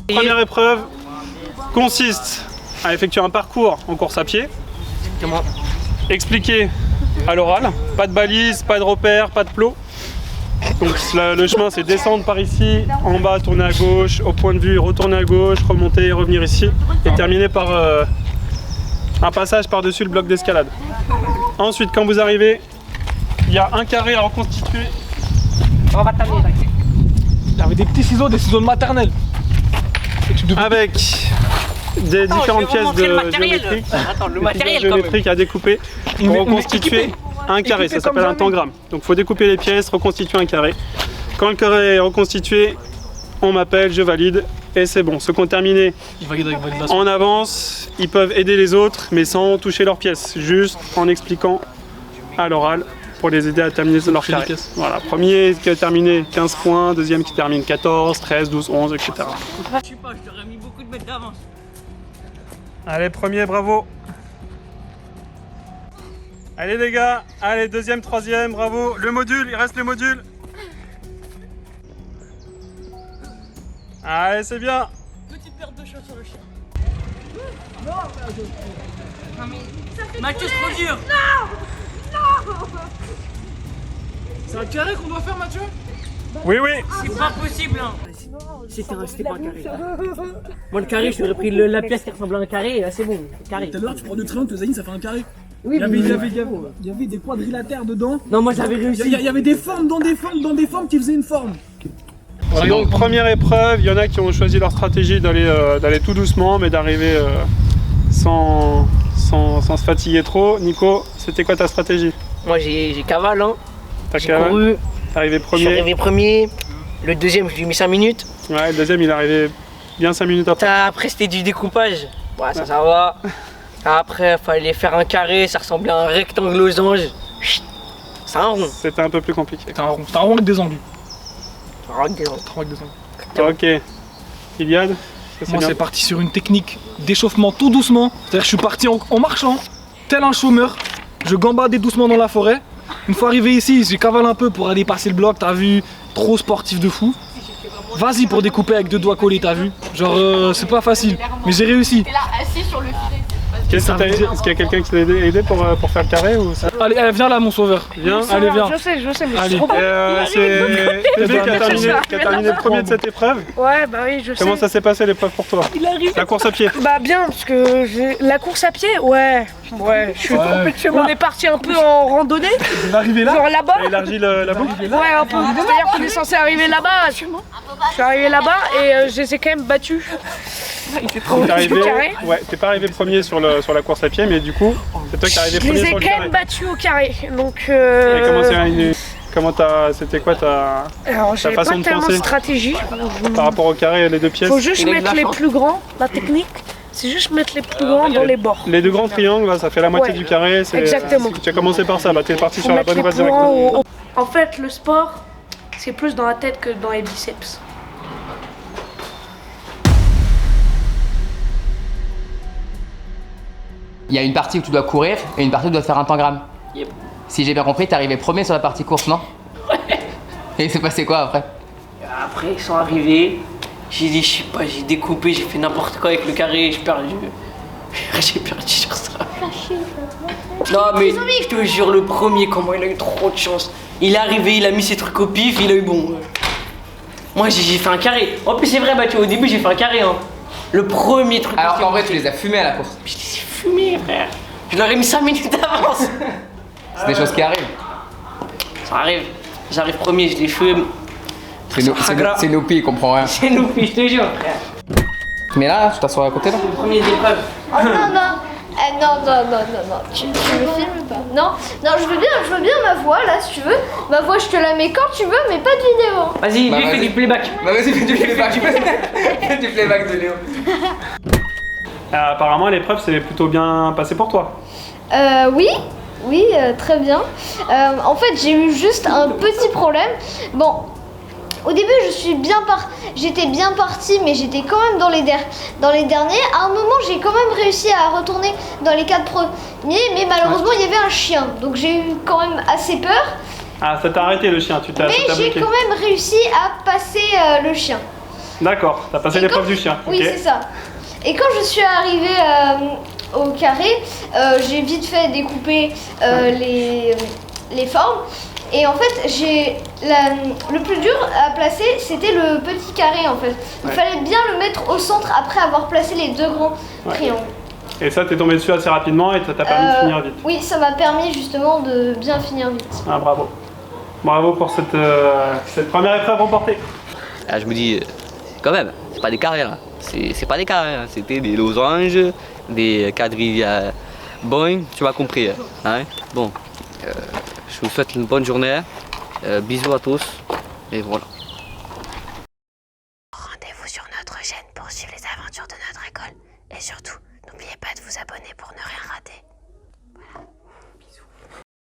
Première épreuve consiste à effectuer un parcours en course à pied. Expliqué à l'oral, pas de balise, pas de repère, pas de plot. Donc le chemin c'est descendre par ici, en bas tourner à gauche, au point de vue retourner à gauche, remonter, revenir ici et terminer par un passage par-dessus le bloc d'escalade. Ensuite quand vous arrivez, il y a un carré à reconstituer. On va t'amener, t'inquiète. Il y avait des petits ciseaux, des ciseaux de maternelle. Avec des différentes pièces de géométriques, Le matériel géométriques à découper pour reconstituer un carré, ça s'appelle un tangram. Donc il faut découper les pièces, reconstituer un carré. Quand le carré est reconstitué, on m'appelle, je valide et c'est bon. Ceux qui ont terminé en avance, ils peuvent aider les autres mais sans toucher leurs pièces, juste en expliquant à l'oral pour les aider à terminer leur carré. Voilà, premier qui a terminé 15 points, deuxième qui termine 14, 13, 12, 11, etc. Je sais pas, je t'aurais mis beaucoup de mètres d'avance. Allez, premier, bravo. Allez les gars, allez, deuxième, troisième, bravo. Le module, il reste le module. Allez, c'est bien. Petite perte de chaud sur le chien. Non mais... Mathieu, c'est trop dur. C'est un carré qu'on doit faire, Mathieu? Oui, oui. C'est pas possible hein. C'était pas un carré. Moi le carré, je lui aurais pris la pièce qui ressemble à un carré et là c'est bon, carré. Tout à l'heure, tu prends deux triangles, Zani, ça fait un carré. Oui, Il y avait des quadrilatères dedans. Non, moi j'avais réussi. Il y avait des formes dans des formes qui faisaient une forme. Donc première épreuve, il y en a qui ont choisi leur stratégie d'aller tout doucement mais d'arriver sans se fatiguer trop. Nico, c'était quoi ta stratégie? Moi j'ai cavale hein. J'ai couru. T'es arrivé Je suis premier. arrivé premier. Le deuxième, je lui ai mis 5 minutes. Ouais, le deuxième il est arrivé bien 5 minutes après. Après c'était du découpage. Ouais, ça va. Après, il fallait faire un carré, ça ressemblait à un rectangle losange. C'est un rond. C'était un peu plus compliqué. T'as un rond avec des angles. Un rond. Ok. Iliad, Moi, c'est parti sur une technique d'échauffement tout doucement. C'est-à-dire que je suis parti en marchant, tel un chômeur. Je gambadais doucement dans la forêt. Une fois arrivé ici, j'ai cavalé un peu pour aller passer le bloc, t'as vu, trop sportif de fou. Vas-y pour découper avec deux doigts collés, t'as vu. Genre, c'est pas facile, mais j'ai réussi. Et là, assis sur le filet. Est-ce qu'il y a quelqu'un qui t'a aidé pour faire le carré ou ça? Allez, viens là, mon sauveur. Viens. Allez, viens. Je sais, mais Allez. C'est Bébé qui a terminé le premier de cette épreuve. Ouais, bah oui, je sais. Comment ça s'est passé l'épreuve pour toi? La course à pied. Bah bien, parce que la course à pied, ouais, on est parti un peu en randonnée, On est arrivé là. genre là-bas. T'as élargi la boucle? Ouais, un peu. C'est-à-dire qu'on est censé arriver là-bas. Je suis arrivé là-bas et je les ai quand même battus. T'es arrivé, ouais, t'es pas arrivé premier sur la course à pied, mais du coup, c'est toi qui es arrivé Je premier les ai sur le quand carré. même battus au carré. Donc, et c'était quoi alors, j'avais pas façon de tellement de penser stratégie. par rapport au carré et les deux pièces? Faut juste mettre les plus grands, la technique. C'est juste mettre les plus grands dans les bords. Les deux grands triangles, là, ça fait la moitié Ouais, du carré. exactement. Tu as commencé par ça, bah t'es parti Faut sur la mettre bonne voie les plus directement. grands En fait, le sport, c'est plus dans la tête que dans les biceps. Il y a une partie où tu dois courir et une partie où tu dois faire un tangram. Yep. Si j'ai bien compris, t'es arrivé premier sur la partie course, non? Ouais. Et il s'est passé quoi après? Après, ils sont arrivés. J'ai dit, je sais pas, j'ai découpé, j'ai fait n'importe quoi avec le carré, j'ai perdu. J'ai perdu sur ça. Non, mais je te jure, le premier, comment il a eu trop de chance. Il est arrivé, il a mis ses trucs au pif, il a eu bon. Moi, j'ai fait un carré. En plus, c'est vrai, bah, tu vois, au début, j'ai fait un carré. Hein. Le premier truc. Alors qu'en vrai, tu les as fumés à la course. Je les ai fumés, frère. Je leur ai mis 5 minutes d'avance. C'est des choses qui arrivent. Ça arrive. J'arrive premier, je les fume. C'est nos pieds, il comprend rien. C'est nous, je te jure, frère. Mais là, je t'assois à côté là. Le premier épreuve. Oh non, non. Tu me filmes pas? Non, je veux bien ma voix là si tu veux. Ma voix, je te la mets quand tu veux, mais pas de vidéo. Vas-y, Bah, lui, fais vas-y. du playback. Bah vas-y, fais du playback. Fais du playback de Léo. Apparemment, l'épreuve s'est plutôt bien passée pour toi. Oui, très bien. En fait, j'ai eu juste un petit problème. Bon, au début j'étais bien partie, mais j'étais quand même dans les derniers. À un moment j'ai quand même réussi à retourner dans les 4 premiers, mais malheureusement il y avait un chien, donc j'ai eu quand même assez peur. Ah, ça t'a arrêté le chien, tu t'as Mais j'ai bloqué. quand même réussi à passer le chien. D'accord, t'as passé l'épreuve du chien. Oui, ok. c'est ça. Et quand je suis arrivée au carré, j'ai vite fait découper les formes. Et en fait, le plus dur à placer, c'était le petit carré en fait. Il fallait bien le mettre au centre après avoir placé les 2 grands triangles. Et ça, t'es tombé dessus assez rapidement et ça t'a permis de finir vite. Oui, ça m'a permis justement de bien finir vite. Ah, bravo. Bravo pour cette première épreuve remportée. Ah, je me dis, quand même, c'est pas des carrés là. C'est pas des carrés, hein. C'était des losanges, des quadrilles. Bon, tu m'as compris. Hein. Bon, je vous souhaite une bonne journée. Bisous à tous. Et voilà. Rendez-vous sur notre chaîne pour suivre les aventures de notre école. Et surtout, n'oubliez pas de vous abonner pour ne rien rater.